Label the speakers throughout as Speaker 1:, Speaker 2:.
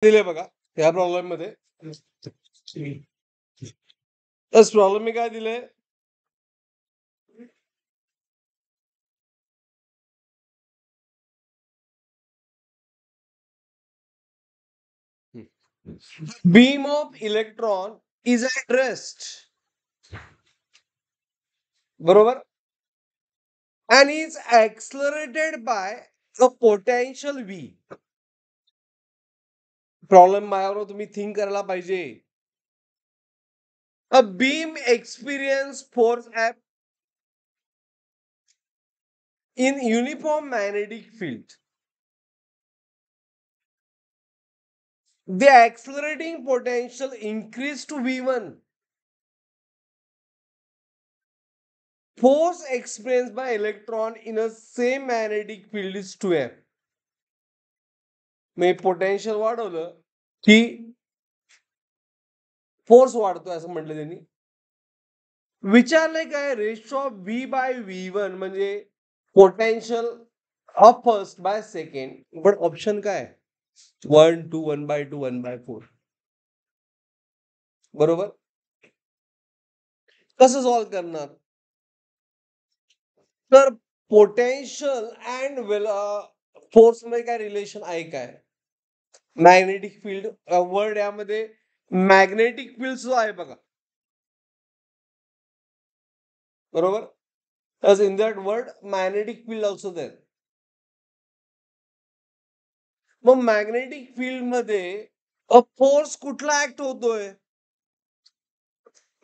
Speaker 1: दिले बघा या प्रॉब्लेम मध्ये. तस प्रॉब्लेम मी काय दिले, beam of electron is at rest, बरोबर, and is accelerated by a potential V. Problem माझ्यावर तुम्ही थिंक करायला पाहिजे. A beam experience force F in uniform magnetic field. The accelerating potential increased to V1. Force experienced by electron in a same magnetic field is 2F. Me potential वाढवलं की force वाढतोय असं म्हटलं त्यांनी. विचारलंय काय, ratio of V by V1 म्हणजे potential of first by second, पण option काय 1/2 1/2 1/4. बरोबर. कसं सॉल्व्ह करणार, तर पोटेन्शियल अँड फोर्स मध्ये काय रिलेशन आहे काय, मॅग्नेटिक फील्ड वर्ड यामध्ये मॅग्नेटिक फील्ड सुद्धा आहे बघा, बरोबर. as in that word magnetic field also there. मग मॅग्नेटिक फील्ड मध्ये फोर्स कुठला ऍक्ट होतोय,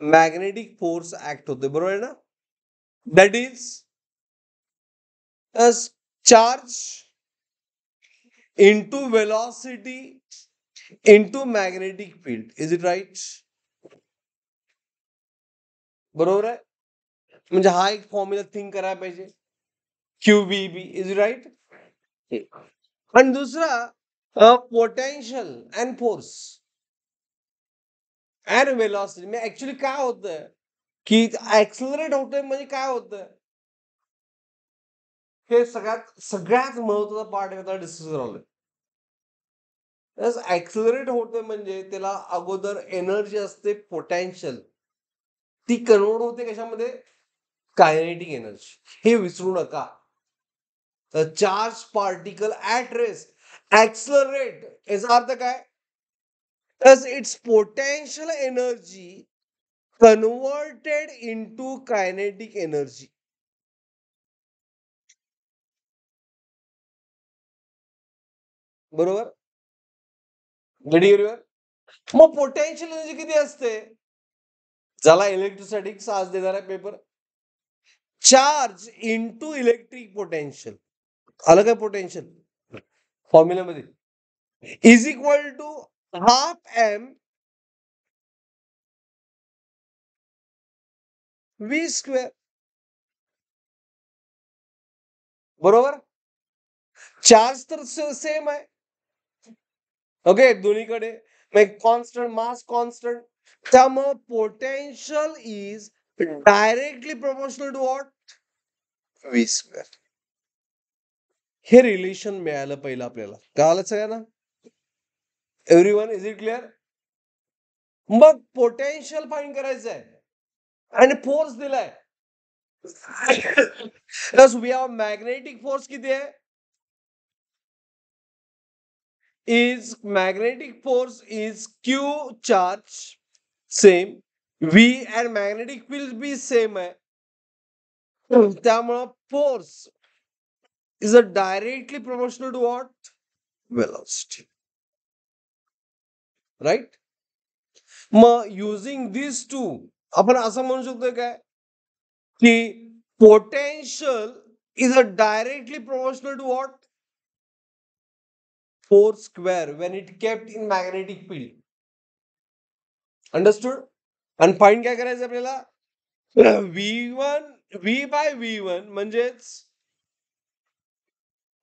Speaker 1: मॅग्नेटिक फोर्स ऍक्ट होतोय, बरोबर आहे ना. That is charge into velocity into magnetic field. Is it right? बरोबर आहे. म्हणजे हा एक फॉर्म्युला थिंक करायला पाहिजे, QBB. Is it right. आणि दुसरा potential and force and velocity. म्हणजे ऍक्च्युली काय होतंय की ऍक्सलरेट होतोय म्हणजे काय होतंय, हे सगळ्यात महत्वाचा पार्ट आहे, डिस्कस करावं. ऍक्सलरेट होतोय म्हणजे त्याला अगोदर एनर्जी असते पोटेन्शियल, ती कन्वर्ट होते कशामध्ये, कायनेटिक एनर्जी. हे विसरू नका. चार्ज पार्टिकल ऍट रेस्ट ऍक्सलरेट, याचा अर्थ काय, its potential energy converted into kinetic energy. बरोबर. मग पोटेन्शियल एनर्जी किती असते, ज्याला इलेक्ट्रोस्टॅटिक्स आज देणार आहे paper, charge into electric potential. आलं काय पोटेन्शियल फॉर्म्युल्यामध्ये, is equal to half M V square. बरोबर. चार्ज तर सेम आहे, ओके, दोन्हीकडे कॉन्स्टंट मास कॉन्स्टंट, त्यामुळे potential is directly proportional to what, V square. हे रिलेशन मिळालं पहिलं आपल्याला, कळालं सगळ्यांना, एव्हरीवन, इज इट क्लिअर. मग पोटेन्शियल फाइंड करायचं आहे आणि फोर्स दिलाय. वी हॅव मॅग्नेटिक फोर्स किती आहे, is magnetic force is Q charge same, V and magnetic field be same आहे, त्यामुळे force is a directly proportional to what, velocity, right. मग युजिंग दिस टू आपण असं म्हणू शकतो काय की potential is a directly proportional to what, force square when it kept in magnetic field. Understood. आणि फाइंड काय करायचं आपल्याला, V by V1 म्हणजेच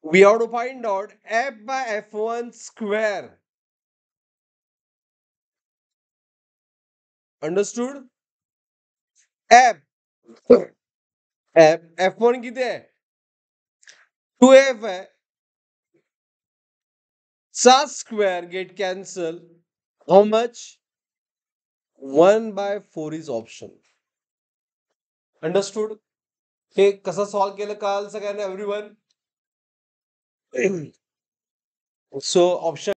Speaker 1: we have to find out F by F1 square. Understood. F1 किती आहे, 2F आहे, Sa square get cancel. How much? 1 by 4 is option. Understood? हे कसं सॉल्व केलं कळालं सगळ्यांना एव्हरीवन? So option